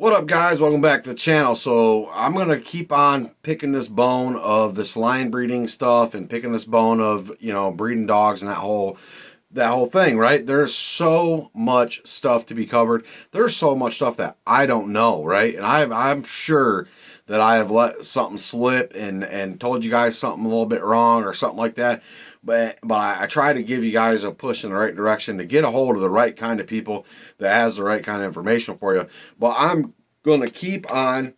What up, guys? Welcome back to the channel. So I'm gonna keep on picking this bone of this line breeding stuff and picking this bone of, breeding dogs and that whole thing, right? There's so much stuff to be covered. There's so much stuff that I don't know, right? And I'm sure that I have let something slip and told you guys something a little bit wrong or something like that. But I try to give you guys a push in the right direction to get a hold of the right kind of people that has the right kind of information for you. But I'm going to keep on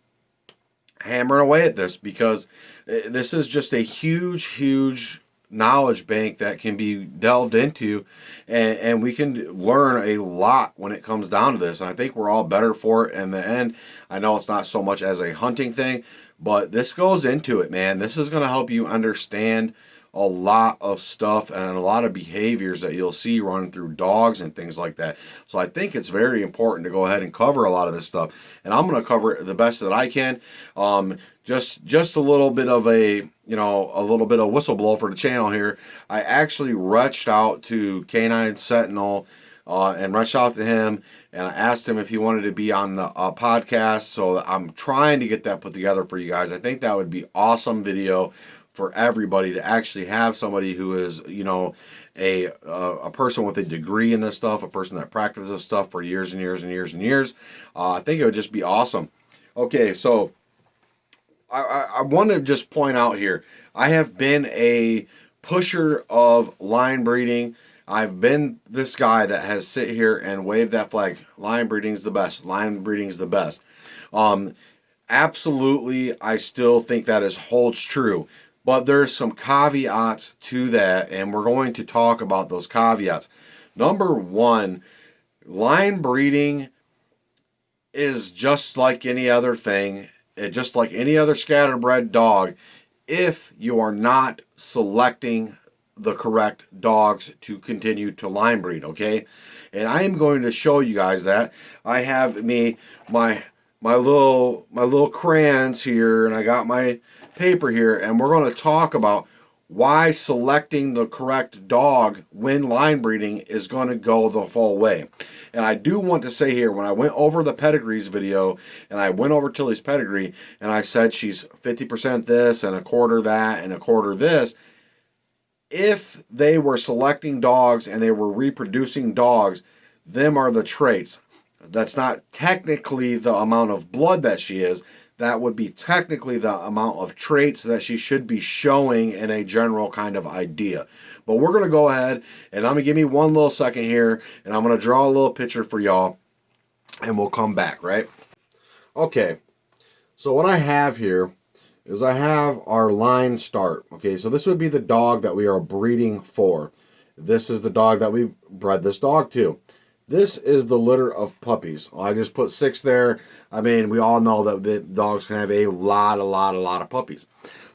hammering away at this because this is just a huge knowledge bank that can be delved into, and we can learn a lot when it comes down to this. And I think we're all better for it in the end. I know it's not so much as a hunting thing, but this goes into it, man. This is going to help you understand a lot of stuff and a lot of behaviors that you'll see running through dogs and things like that. So I think it's very important to go ahead and cover a lot of this stuff, and I'm going to cover it the best that I can. Just a little bit of a little bit of whistleblow for the channel here. I actually reached out to Canine Sentinel and reached out to him, and I asked him if he wanted to be on the podcast. So I'm trying to get that put together for you guys. I think that would be awesome video for everybody to actually have somebody who is, a person with a degree in this stuff, a person that practices this stuff for years and years and years and years. I think it would just be awesome. Okay, so I want to just point out here, I have been a pusher of line breeding. I've been this guy that has sit here and waved that flag. Line breeding's the best. Line breeding's the best. Absolutely, I still think that holds true. But there's some caveats to that, and we're going to talk about those caveats. Number one, line breeding is just like any other thing, just like any other scatterbred dog, if you are not selecting the correct dogs to continue to line breed, okay? And I am going to show you guys that. I have my little crayons here, and I got my paper here, and we're going to talk about why selecting the correct dog when line breeding is going to go the full way. And I do want to say here, when I went over the pedigrees video, and I went over Tilly's pedigree, and I said she's 50% this, and a quarter that, and a quarter this, if they were selecting dogs and they were reproducing dogs, them are the traits. That's not technically the amount of blood that she is. That would be technically the amount of traits that she should be showing in a general kind of idea. But we're going to go ahead, and I'm going to give me one little second here, and I'm going to draw a little picture for y'all, and we'll come back, right? Okay, so what I have here is I have our line start. Okay, so this would be the dog that we are breeding for. This is the dog that we bred this dog to. This is the litter of puppies. I just put 6 there. I mean, we all know that the dogs can have a lot of puppies.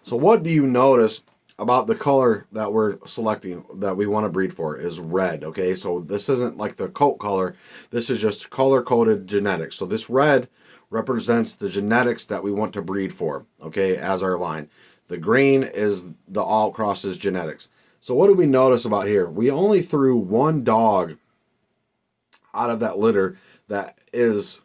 So what do you notice about the color that we're selecting that we want to breed for is red, okay? So this isn't like the coat color. This is just color-coded genetics. So this red represents the genetics that we want to breed for, okay, as our line. The green is the all crosses genetics. So what do we notice about here? We only threw one dog out of that litter that is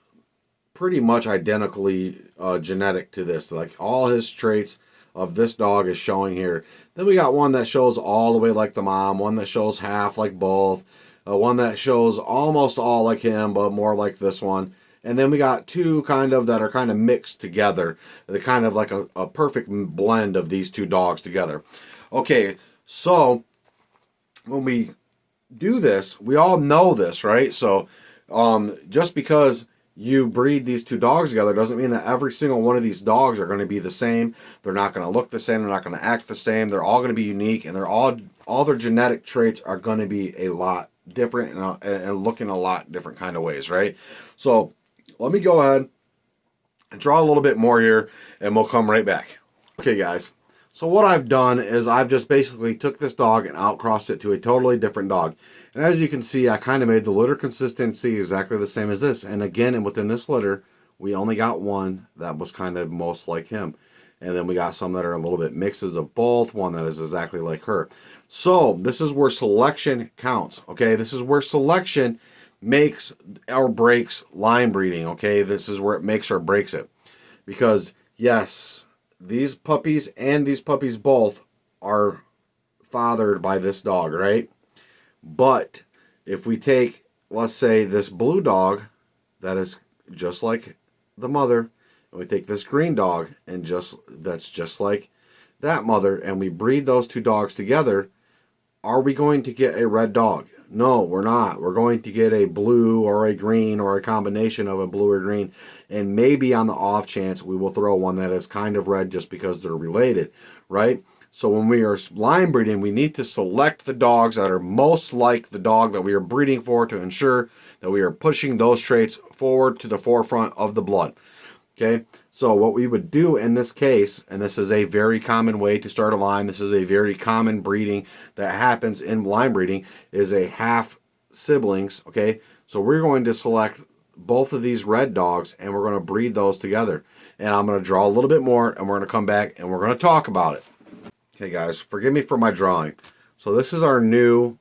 pretty much identically genetic to this. Like all his traits of this dog is showing here. Then we got one that shows all the way like the mom, one that shows half like both, one that shows almost all like him but more like this one. And then we got 2 that are kind of mixed together. They're kind of like a perfect blend of these 2 dogs together. Okay, so when we do this, we all know this, right? So just because you breed these 2 dogs together doesn't mean that every single one of these dogs are going to be the same. They're not going to look the same. They're not going to act the same. They're all going to be unique, and they're all their genetic traits are going to be a lot different and look in a lot different kind of ways, right? So let me go ahead and draw a little bit more here, and we'll come right back. Okay, guys. So what I've done is I've just basically took this dog and outcrossed it to a totally different dog. And as you can see, I kind of made the litter consistency exactly the same as this. And again, and within this litter, we only got one that was kind of most like him. And then we got some that are a little bit mixes of both, one that is exactly like her. So this is where selection counts, okay? This is where selection makes or breaks line breeding, okay? This is where it makes or breaks it. Because, yes, these puppies and these puppies both are fathered by this dog, right? But if we take, let's say, this blue dog that is just like the mother, and we take this green dog and that's just like that mother, and we breed those two dogs together, are we going to get a red dog? No, we're not. We're going to get a blue or a green or a combination of a blue or green. And maybe on the off chance, we will throw one that is kind of red just because they're related, right? So when we are line breeding, we need to select the dogs that are most like the dog that we are breeding for to ensure that we are pushing those traits forward to the forefront of the blood. Okay, so what we would do in this case, and this is a very common way to start a line, this is a very common breeding that happens in line breeding, is a half siblings, okay? So we're going to select both of these red dogs and we're going to breed those together. And I'm going to draw a little bit more and we're going to come back and we're going to talk about it. Okay guys, forgive me for my drawing. So this is our new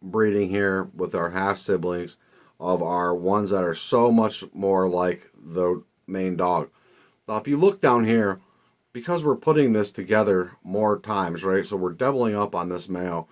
breeding here with our half siblings of our ones that are so much more like the main dog. Now if you look down here, because we're putting this together more times, right, so we're doubling up on this male,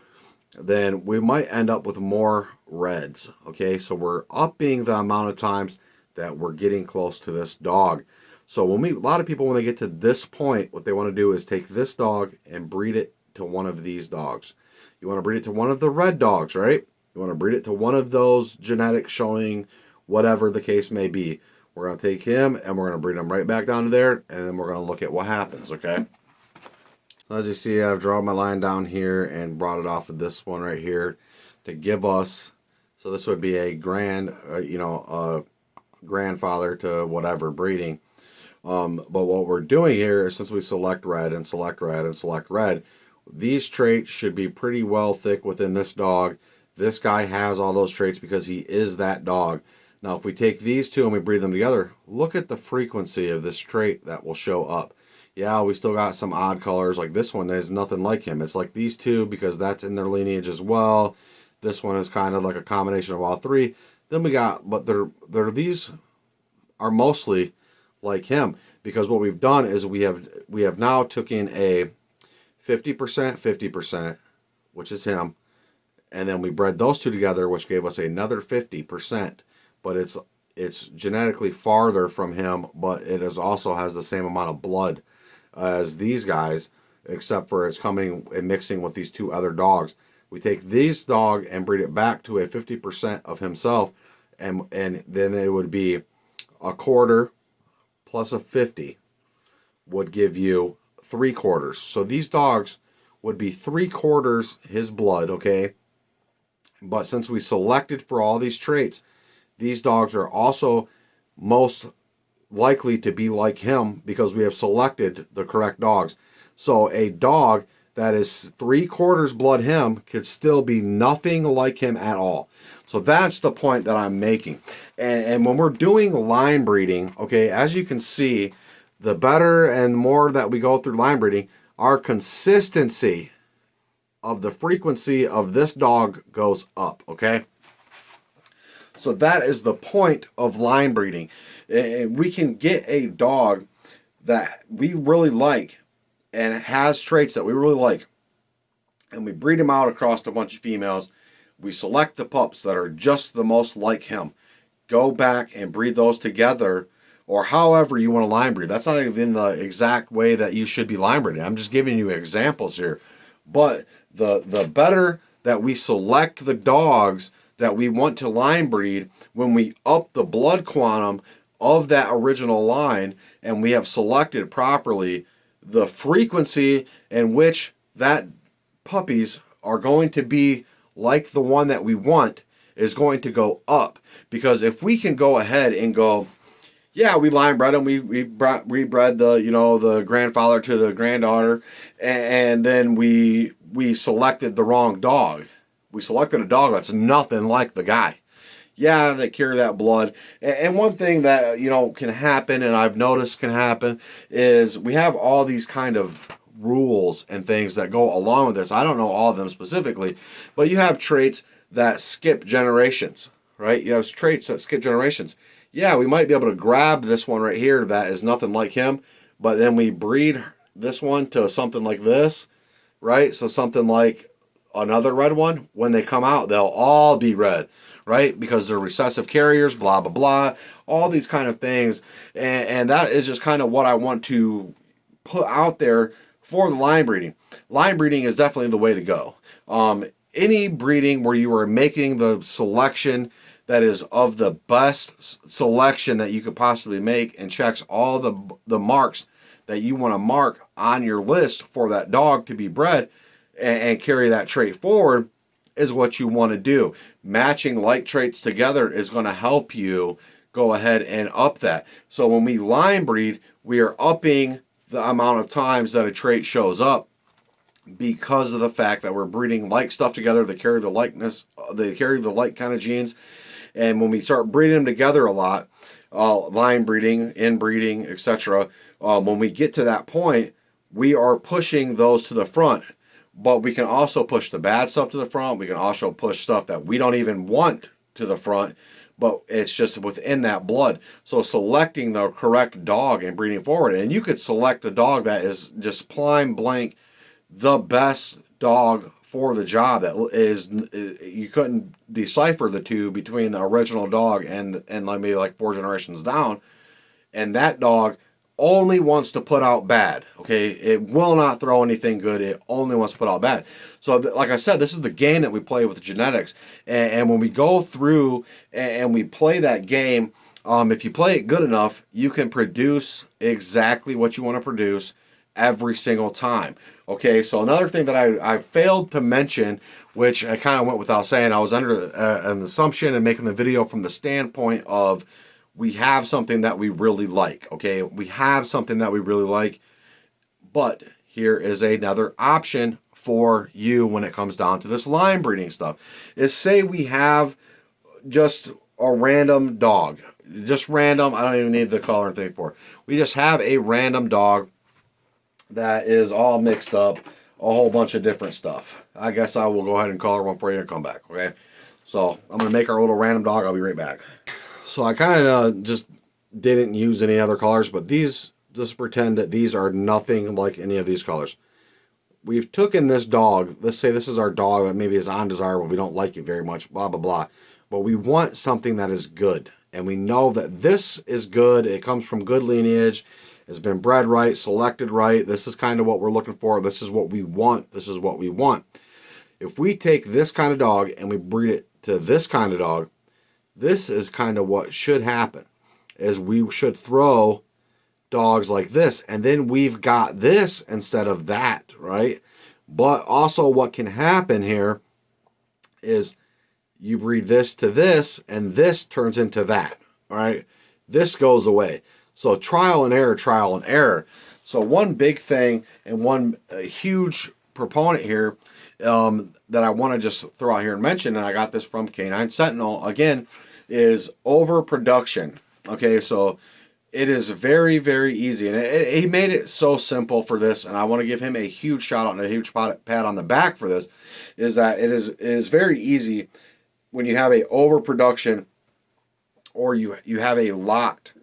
then we might end up with more reds. Okay, so we're upping the amount of times that we're getting close to this dog. So a lot of people, when they get to this point, what they want to do is take this dog and breed it to one of these dogs. You want to breed it to one of the red dogs, right? You want to breed it to one of those genetics showing whatever the case may be. We're going to take him and we're going to breed him right back down to there, and then we're going to look at what happens, okay? As you see, I've drawn my line down here and brought it off of this one right here to give us, so this would be a grandfather to whatever breeding. But what we're doing here is, since we select red and select red and select red, these traits should be pretty well thick within this dog. This guy has all those traits because he is that dog. Now, if we take these two and we breed them together, look at the frequency of this trait that will show up. Yeah, we still got some odd colors. Like this one is nothing like him. It's like these two because that's in their lineage as well. This one is kind of like a combination of all three. Then we got, but these are mostly like him, because what we've done is we have now taken a 50%, 50%, which is him, and then we bred those two together, which gave us another 50%. But it's genetically farther from him, but it also has the same amount of blood as these guys, except for it's coming and mixing with these two other dogs. We take this dog and breed it back to a 50% of himself, and then it would be a quarter plus a 50 would give you 3/4. So these dogs would be 3/4 his blood, okay? But since we selected for all these traits, these dogs are also most likely to be like him because we have selected the correct dogs. So a dog that is 3/4 blood him could still be nothing like him at all. So that's the point that I'm making. And when we're doing line breeding, okay, as you can see, the better and more that we go through line breeding, our consistency of the frequency of this dog goes up, okay? So that is the point of line breeding. We can get a dog that we really like and has traits that we really like, and we breed him out across a bunch of females. We select the pups that are just the most like him. Go back and breed those together, or however you want to line breed. That's not even the exact way that you should be line breeding. I'm just giving you examples here. But the better that we select the dogs that we want to line breed, when we up the blood quantum of that original line and we have selected properly, the frequency in which that puppies are going to be like the one that we want is going to go up. Because if we can go ahead and go, yeah, we line bred them, we bred the grandfather to the granddaughter, and then we selected the wrong dog. We selected a dog that's nothing like the guy. Yeah, they carry that blood. And one thing that, can happen, and I've noticed can happen, is we have all these kind of rules and things that go along with this. I don't know all of them specifically, but you have traits that skip generations. right? You have traits that skip generations. Yeah, we might be able to grab this one right here that is nothing like him, but then we breed this one to something like this, right? So something like another red one, when they come out, they'll all be red, right? Because they're recessive carriers, blah, blah, blah, all these kind of things. And that is just kind of what I want to put out there for the line breeding. Line breeding is definitely the way to go. Any breeding where you are making the selection that is of the best selection that you could possibly make and checks all the marks that you want to mark on your list for that dog to be bred and carry that trait forward is what you want to do. Matching like traits together is going to help you go ahead and up that. So when we line breed, we are upping the amount of times that a trait shows up because of the fact that we're breeding like stuff together. They carry the likeness, they carry the like kind of genes. And when we start breeding them together a lot, line breeding, inbreeding, etc., when we get to that point, we are pushing those to the front. But we can also push the bad stuff to the front. We can also push stuff that we don't even want to the front, but it's just within that blood. So selecting the correct dog and breeding forward. And you could select a dog that is just plain blank the best dog for the job. That is, you couldn't decipher the two between the original dog and maybe like 4 generations down. And that dog only wants to put out bad. Okay, it will not throw anything good. It only wants to put out bad. So, like I said, this is the game that we play with the genetics. And when we go through and we play that game, if you play it good enough, you can produce exactly what you want to produce every single time. Okay, so another thing that I failed to mention, which I kind of went without saying, I was under an assumption and making the video from the standpoint of we have something that we really like. Okay, we have something that we really like, but here is another option for you when it comes down to this line breeding stuff. Is say we have just a random dog, just random. I don't even need the color and thing for it. We just have a random dog that is all mixed up, a whole bunch of different stuff. I guess I will go ahead and color one for you and come back, okay? So I'm going to make our little random dog. I'll be right back. So I kind of just didn't use any other colors, but these, just pretend that these are nothing like any of these colors. We've taken this dog, let's say this is our dog that maybe is undesirable, we don't like it very much, blah, blah, blah. But we want something that is good. And we know that this is good, it comes from good lineage, it's been bred right, selected right, this is kind of what we're looking for, this is what we want, this is what we want. If we take this kind of dog and we breed it to this kind of dog, this is kind of what should happen, is we should throw dogs like this, and then we've got this instead of that, right? But also what can happen here is you breed this to this, and this turns into that, all right? This goes away. So trial and error, trial and error. So one big thing and one huge proponent here that I want to just throw out here and mention, and I got this from Canine Sentinel, again, is overproduction. Okay, so it is very, very easy. And he made it so simple for this, and I want to give him a huge shout out and a huge pat on the back for this, is that it is very easy when you have a overproduction or you have a lot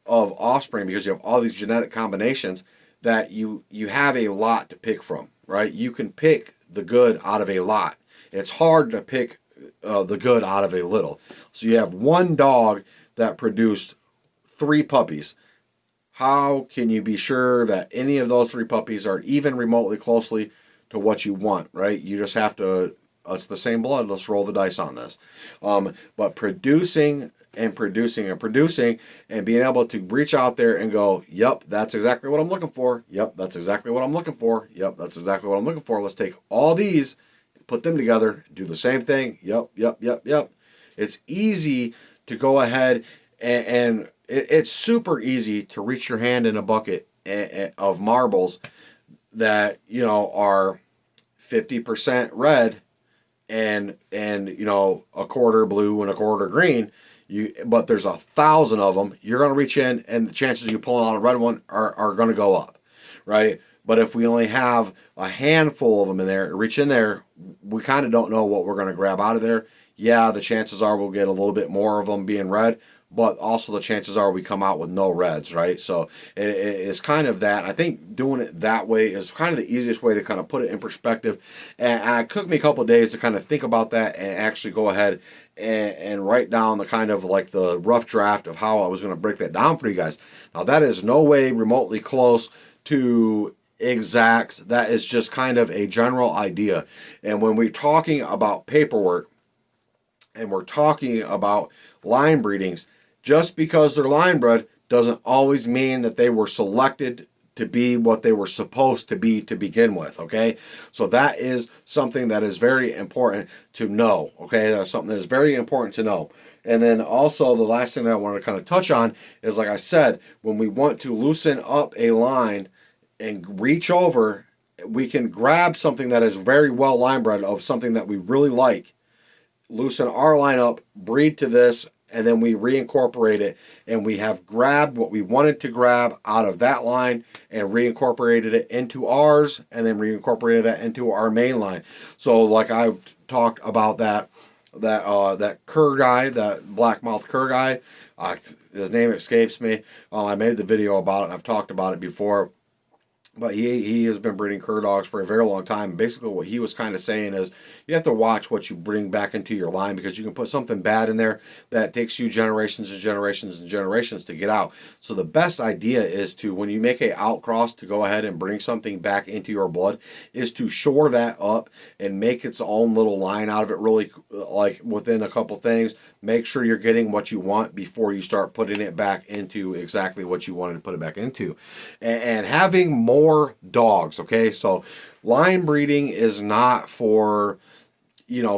of offspring, because you have all these genetic combinations, that you have a lot to pick from, right? You can pick the good out of a lot. It's hard to pick the good out of a little. So you have one dog that produced 3 puppies. How can you be sure that any of those 3 puppies are even remotely closely to what you want, right? You just have to, it's the same blood, let's roll the dice on this. But producing and producing and producing and being able to reach out there and go, yep, that's exactly what I'm looking for. Yep, that's exactly what I'm looking for. Yep, that's exactly what I'm looking for. Let's take all these, put them together, do the same thing. Yep, yep, yep, yep. It's easy to go ahead and it's super easy to reach your hand in a bucket of marbles that, you know, are 50% red and you know, a quarter blue and a quarter green. But there's 1,000 of them. You're going to reach in, and the chances of you pulling out a red one are going to go up, right? But if we only have a handful of them in there, reach in there, we kind of don't know what we're going to grab out of there. yeah, the chances are we'll get a little bit more of them being red, but also the chances are we come out with no reds, right? So it's kind of that. I think doing it that way is kind of the easiest way to kind of put it in perspective. And it took me a couple of days to kind of think about that and actually go ahead and write down the kind of like the rough draft of how I was going to break that down for you guys. Now, that is no way remotely close to exacts. That is just kind of a general idea. And when we're talking about paperwork and we're talking about line breedings, just because they're line bred doesn't always mean that they were selected to be what they were supposed to be to begin with, okay? So that is something that is very important to know, okay? That's something that is very important to know. And then also the last thing that I want to kind of touch on is, like I said, when we want to loosen up a line and reach over, we can grab something that is very well line bred of something that we really like, loosen our line up, breed to this, and then we reincorporate it, and we have grabbed what we wanted to grab out of that line and reincorporated it into ours, and then reincorporated that into our main line. So like I've talked about that cur guy, that blackmouth cur guy, his name escapes me. I made the video about it and I've talked about it before. But he has been breeding cur dogs for a very long time. Basically, what he was kind of saying is you have to watch what you bring back into your line, because you can put something bad in there that takes you generations and generations and generations to get out. So the best idea is to, when you make a outcross, to go ahead and bring something back into your blood, is to shore that up and make its own little line out of it, really, like within a couple things. Make sure you're getting what you want before you start putting it back into exactly what you wanted to put it back into. And having more dogs, okay? So line breeding is not for,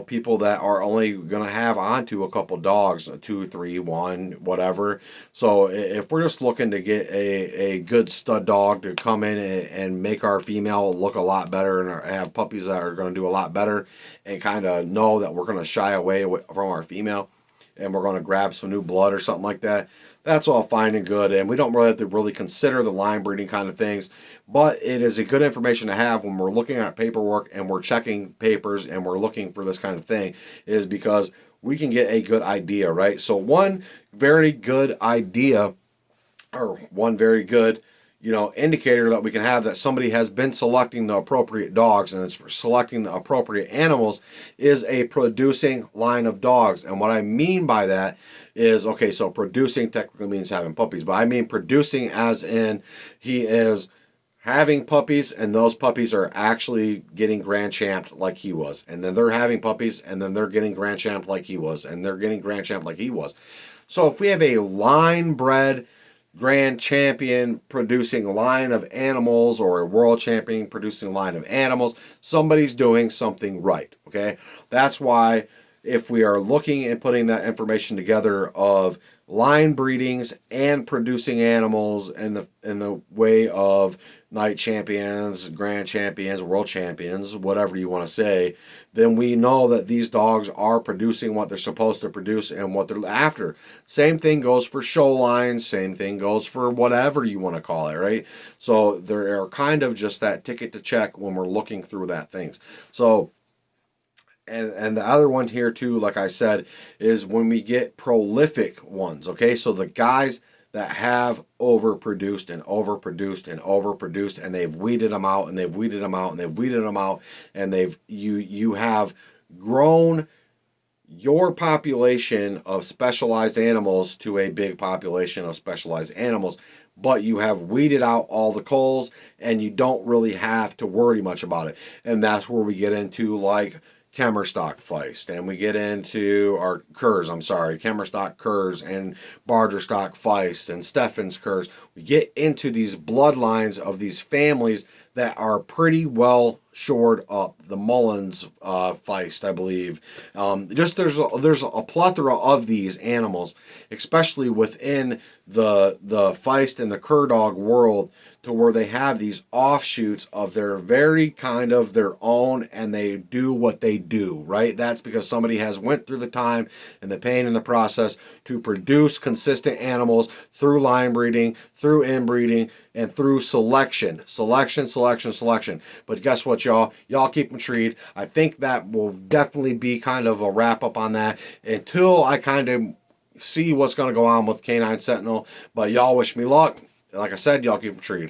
people that are only going to have onto a couple dogs, 2, 3, 1, whatever. So if we're just looking to get a good stud dog to come in and make our female look a lot better and have puppies that are going to do a lot better, and kind of know that we're going to shy away from our female and we're going to grab some new blood or something like that, that's all fine and good, and we don't really have to really consider the line breeding kind of things. But it is a good information to have when we're looking at paperwork and we're checking papers and we're looking for this kind of thing, is because we can get a good idea, right? So one very good idea, or one very good indicator that we can have that somebody has been selecting the appropriate dogs and it's selecting the appropriate animals, is a producing line of dogs. And what I mean by that is, okay, so producing technically means having puppies, but I mean producing as in he is having puppies, and those puppies are actually getting grand champed like he was, and then they're having puppies, and then they're getting grand champed like he was, and they're getting grand champed like he was. So if we have a line bred grand champion producing line of animals, or a world champion producing line of animals, somebody's doing something right, okay? That's why if we are looking and putting that information together of line breedings and producing animals in the way of night champions, grand champions, world champions, whatever you want to say, then we know that these dogs are producing what they're supposed to produce and what they're after. Same thing goes for show lines, same thing goes for whatever you want to call it, right? So there are kind of just that ticket to check when we're looking through that things. So and the other one here too, like I said, is when we get prolific ones, okay? So the guys that have overproduced and overproduced and overproduced, and they've weeded them out and they've weeded them out and they've weeded them out, and you have grown your population of specialized animals to a big population of specialized animals, but you have weeded out all the culls and you don't really have to worry much about it. And that's where we get into like Kemmerstock Feist, and we get into our curs, Kemmerstock curs and Bargerstock Feist and Steffen's curs. We get into these bloodlines of these families that are pretty well shored up. The Mullins Feist, I believe. Just there's a plethora of these animals, especially within the Feist and the Cur Dog world, to where they have these offshoots of their very kind of their own, and they do what they do, right? That's because somebody has went through the time and the pain in the process to produce consistent animals through line breeding, through inbreeding, and through selection. Selection. But guess what, y'all? Y'all keep them treed. I think that will definitely be kind of a wrap up on that until I kind of see what's going to go on with Canine Sentinel. But y'all wish me luck. Like I said, y'all keep them treed.